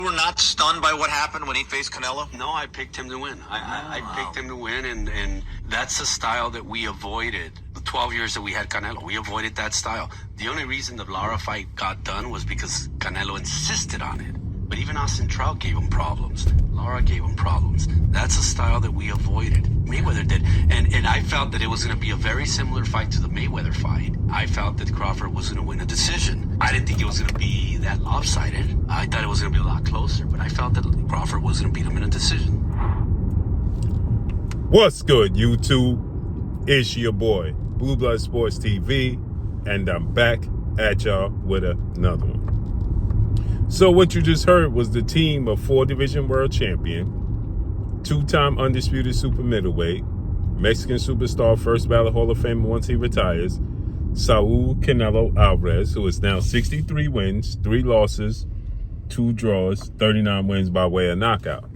were not stunned by what happened when he faced Canelo? No, I picked him to win. I picked him to win, and that's a style that we avoided. The 12 years that we had Canelo, we avoided that style. The only reason the Lara fight got done was because Canelo insisted on it. But even Austin Trout gave him problems. Lara gave him problems. That's a style that we avoided. Mayweather did. And I felt that it was going to be a very similar fight to the Mayweather fight. I felt that Crawford was going to win a decision. I didn't think it was going to be that lopsided. I thought it was going to be a lot closer, but I felt that Crawford was going to beat him in a decision. What's good, YouTube? It's your boy, Blue Blood Sports TV, and I'm back at y'all with another one. So what you just heard was the team of 4-division world champion, 2-time undisputed super middleweight, Mexican superstar, first ballot Hall of Famer once he retires, Saul Canelo Alvarez, who is now 63 wins, 3 losses, 2 draws, 39 wins by way of knockout.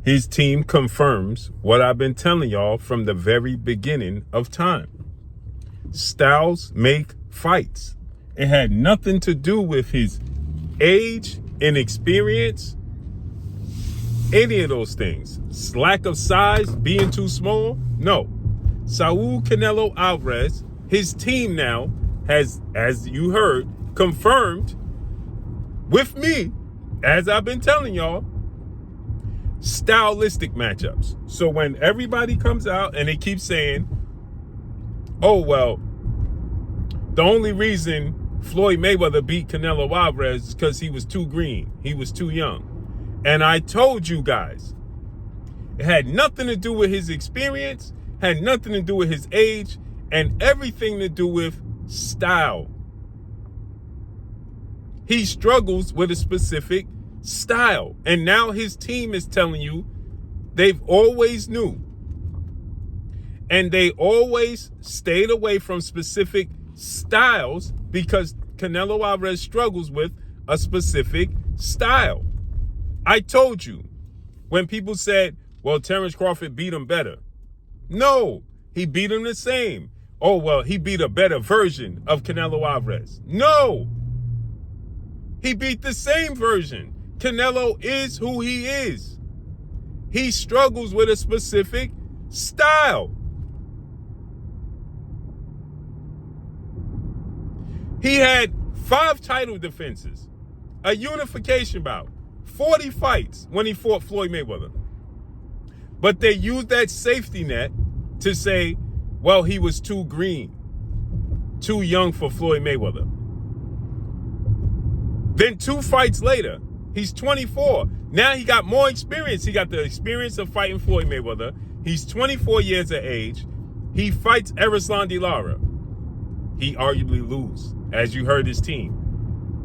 His team confirms what I've been telling y'all from the very beginning of time. Styles make fights. It had nothing to do with his age, inexperience, any of those things. Lack of size, being too small. No. Saul Canelo Alvarez, his team now has, as you heard, confirmed with me, as I've been telling y'all, stylistic matchups. So when everybody comes out and they keep saying, oh, well, the only reason Floyd Mayweather beat Canelo Alvarez is because he was too green. He was too young. And I told you guys, it had nothing to do with his experience, had nothing to do with his age, and everything to do with style. He struggles with a specific style. And now his team is telling you they've always knew. And they always stayed away from specific styles because Canelo Alvarez struggles with a specific style. I told you when people said, well, Terrence Crawford beat him better. No, he beat him the same. Oh, well, he beat a better version of Canelo Alvarez. No, he beat the same version. Canelo is who he is. He struggles with a specific style. He had 5 title defenses, a unification bout, 40 fights when he fought Floyd Mayweather. But they used that safety net to say, well, he was too green, too young for Floyd Mayweather. Then 2 fights later, he's 24. Now he got more experience. He got the experience of fighting Floyd Mayweather. He's 24 years of age. He fights Erislandy Lara. He arguably loses. As you heard his team,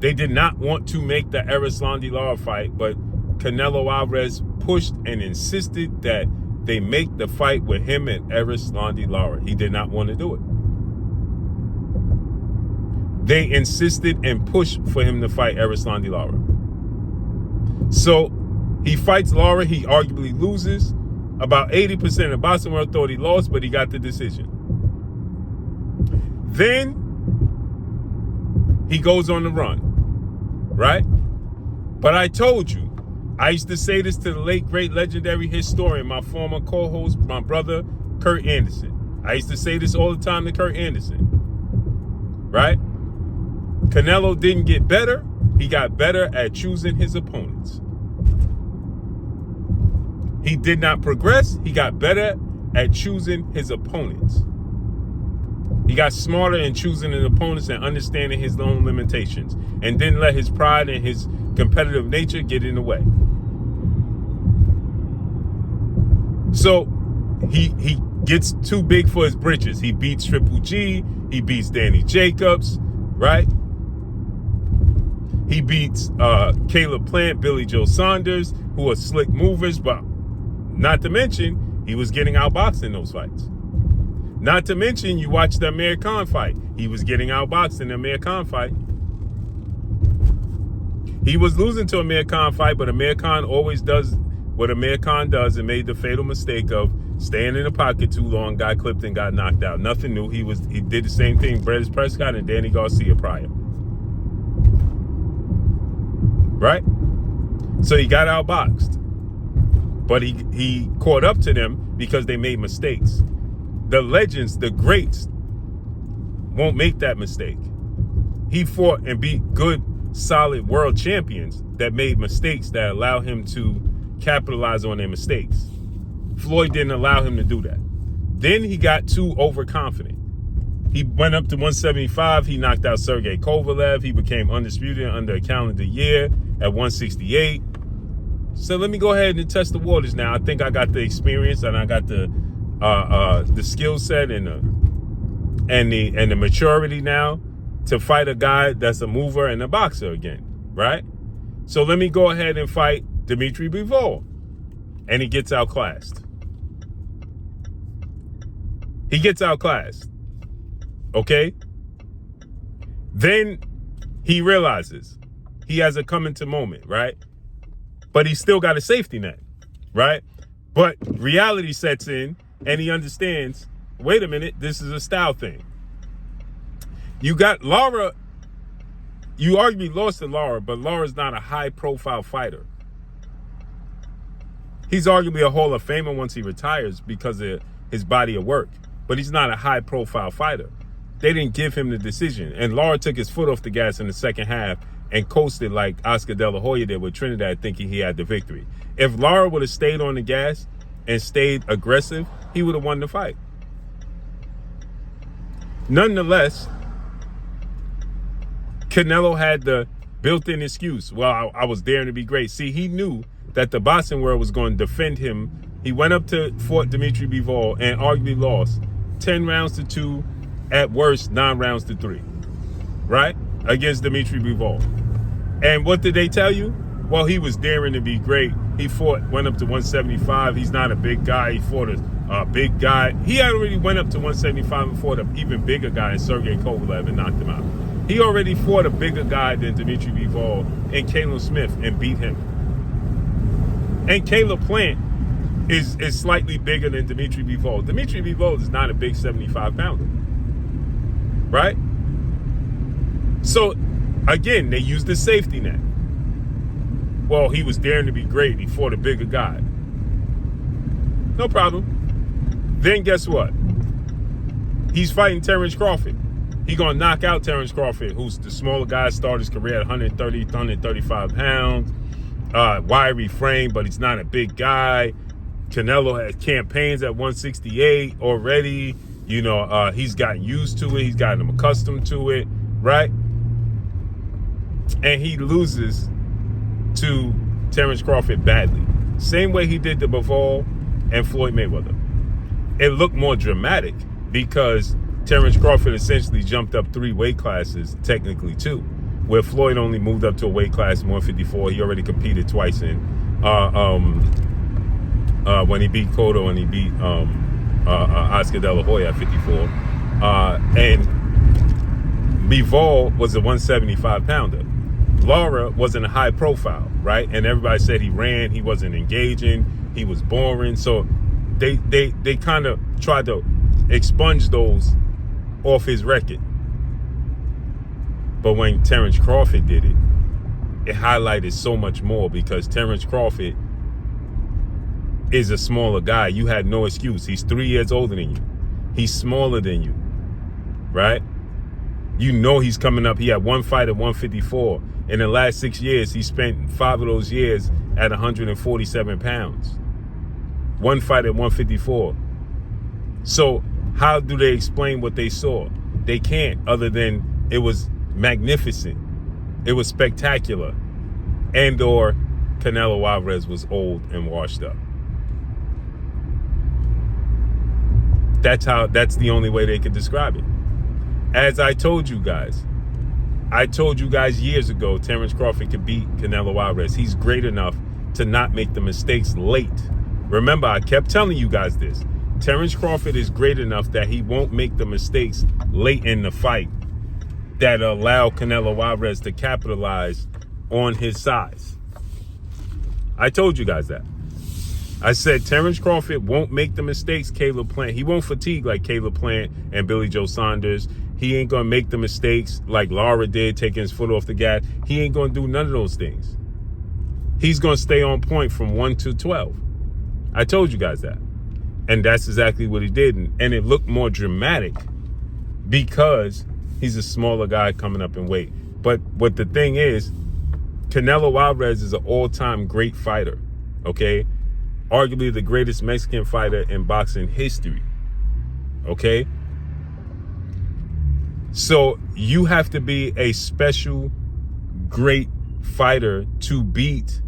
they did not want to make the Erislandy Lara fight, but Canelo Alvarez pushed and insisted that they make the fight with him and Erislandy Lara. He did not want to do it. They insisted and pushed for him to fight Erislandy Lara. So he fights Lara. He arguably loses. About 80% of boxing world thought he lost, but he got the decision. Then he goes on the run, right? But I told you, I used to say this to the late, great, legendary historian, my former co-host, my brother, Kurt Anderson. I used to say this all the time to Kurt Anderson, right? Canelo didn't get better. He got better at choosing his opponents. He did not progress. He got better at choosing his opponents. He got smarter in choosing his opponents and understanding his own limitations, and didn't let his pride and his competitive nature get in the way. So he gets too big for his britches. He beats Triple G. He beats Danny Jacobs, right? He beats Caleb Plant, Billy Joe Saunders, who are slick movers, but not to mention he was getting outboxed in those fights. Not to mention, you watch the Amir Khan fight. He was getting outboxed in the Amir Khan fight. He was losing to Amir Khan fight, but Amir Khan always does what Amir Khan does and made the fatal mistake of staying in the pocket too long, got clipped and got knocked out. Nothing new. He did the same thing Bredis Prescott and Danny Garcia prior. Right? So he got outboxed. But he caught up to them because they made mistakes. The legends, the greats, won't make that mistake. He fought and beat good, solid world champions that made mistakes that allow him to capitalize on their mistakes. Floyd didn't allow him to do that. Then he got too overconfident. He went up to 175. He knocked out Sergey Kovalev. He became undisputed under a calendar year at 168. So let me go ahead and test the waters now. I think I got the experience and I got the skill set and the maturity now to fight a guy that's a mover and a boxer again, right? So let me go ahead and fight Dimitri Bivol. And he gets outclassed. He gets outclassed. Okay? Then he realizes he has a coming to moment, right? But he's still got a safety net, right? But reality sets in and he understands, wait a minute, this is a style thing. You got Lara, you arguably lost to Lara, but Lara's not a high-profile fighter. He's arguably a Hall of Famer once he retires because of his body of work, but he's not a high-profile fighter. They didn't give him the decision, and Lara took his foot off the gas in the second half and coasted like Oscar De La Hoya did with Trinidad, thinking he had the victory. If Lara would have stayed on the gas and stayed aggressive, he would have won the fight. Nonetheless, Canelo had the built-in excuse. Well, I was daring to be great. See, he knew that the boxing world was going to defend him. He went up to fought Dimitri Bivol and arguably lost 10 rounds to 2, at worst 9 rounds to 3, right? Against Dimitri Bivol. And what did they tell you? Well, he was daring to be great. He went up to 175. He's not a big guy. He fought a big guy. He already went up to 175 and fought an even bigger guy in Sergey Kovalev and knocked him out. He already fought a bigger guy than Dimitri Bivol and Caleb Smith and beat him. And Caleb Plant is slightly bigger than Dimitri Bivol. Dimitri Bivol is not a big 75-pounder, right? So, again, they used the safety net. Well, he was daring to be great. He fought a bigger guy. No problem. Then guess what? He's fighting Terrence Crawford. He's going to knock out Terrence Crawford, who's the smaller guy, started his career at 130, 135 pounds. Wiry frame, but he's not a big guy. Canelo has campaigns at 168 already. You know, he's gotten used to it. He's gotten him accustomed to it, right? And he loses to Terrence Crawford badly. Same way he did to Bivol and Floyd Mayweather. It looked more dramatic because Terrence Crawford essentially jumped up 3 weight classes, technically 2, where Floyd only moved up to a weight class 154. He already competed twice in when he beat Cotto and he beat Oscar De La Hoya at 54. And Bivol was a 175-pounder. Lara wasn't a high profile, right? And everybody said he ran, he wasn't engaging, he was boring. So they kind of tried to expunge those off his record. But when Terrence Crawford did it, it highlighted so much more because Terrence Crawford is a smaller guy. You had no excuse. He's 3 years older than you. He's smaller than you, right? You know he's coming up. He had 1 fight at 154. In the last 6 years, he spent 5 of those years at 147 pounds. 1 fight at 154. So how do they explain what they saw? They can't, other than it was magnificent. It was spectacular. And or Canelo Alvarez was old and washed up. That's the only way they could describe it. As I told you guys years ago, Terrence Crawford could beat Canelo Alvarez. He's great enough to not make the mistakes late. Remember, I kept telling you guys this. Terrence Crawford is great enough that he won't make the mistakes late in the fight that allow Canelo Alvarez to capitalize on his size. I told you guys that. I said Terrence Crawford won't make the mistakes Caleb Plant. He won't fatigue like Caleb Plant and Billy Joe Saunders. He ain't going to make the mistakes like Lara did, taking his foot off the gas. He ain't going to do none of those things. he's going to stay on point from 1 to 12. I told you guys that. And that's exactly what he did. And it looked more dramatic because he's a smaller guy coming up in weight. But what the thing is, Canelo Alvarez is an all-time great fighter, okay? Arguably the greatest Mexican fighter in boxing history, okay? So you have to be a special, great fighter to beat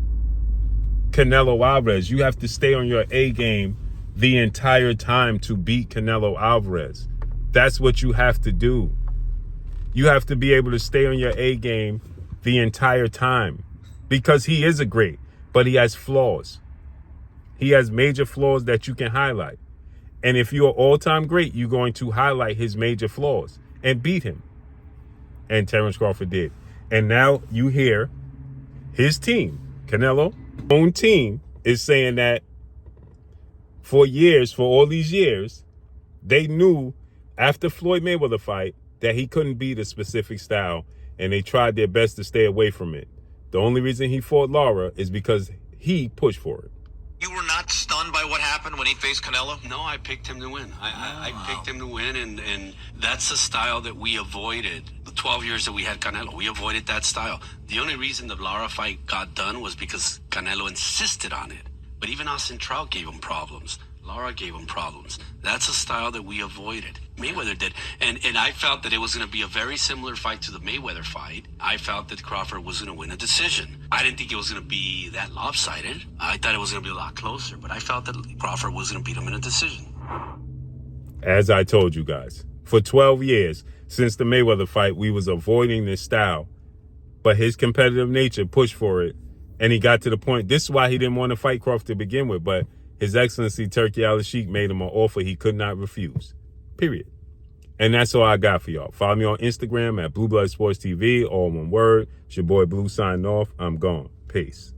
Canelo Alvarez. You have to stay on your A game the entire time to beat Canelo Alvarez. That's what you have to do. You have to be able to stay on your A game the entire time because he is a great, but he has flaws. He has major flaws that you can highlight. And if you're all-time great, you're going to highlight his major flaws and beat him. And Terrence Crawford did. And now you hear his team, Canelo, own team, is saying that for years, for all these years, they knew after Floyd Mayweather fight that he couldn't beat a specific style, and they tried their best to stay away from it. The only reason he fought Lara is because he pushed for it. You were not stunned by what happened when he faced Canelo? No, I picked him to win. I picked him to win, and that's the style that we avoided. The 12 years that we had Canelo, we avoided that style. The only reason the Lara fight got done was because Canelo insisted on it. But even Austin Trout gave him problems. Lara gave him problems. That's a style that we avoided. Mayweather did. And I felt that it was going to be a very similar fight to the Mayweather fight. I felt that Crawford was going to win a decision. I didn't think it was going to be that lopsided. I thought it was going to be a lot closer. But I felt that Crawford was going to beat him in a decision. As I told you guys, for 12 years, since the Mayweather fight, we was avoiding this style. But his competitive nature pushed for it. And he got to the point. This is why he didn't want to fight Crawford to begin with. But His Excellency Turki Al-Sheikh made him an offer he could not refuse. Period. And that's all I got for y'all. Follow me on Instagram at Blue Blood Sports TV, all one word. It's your boy Blue signing off. I'm gone. Peace.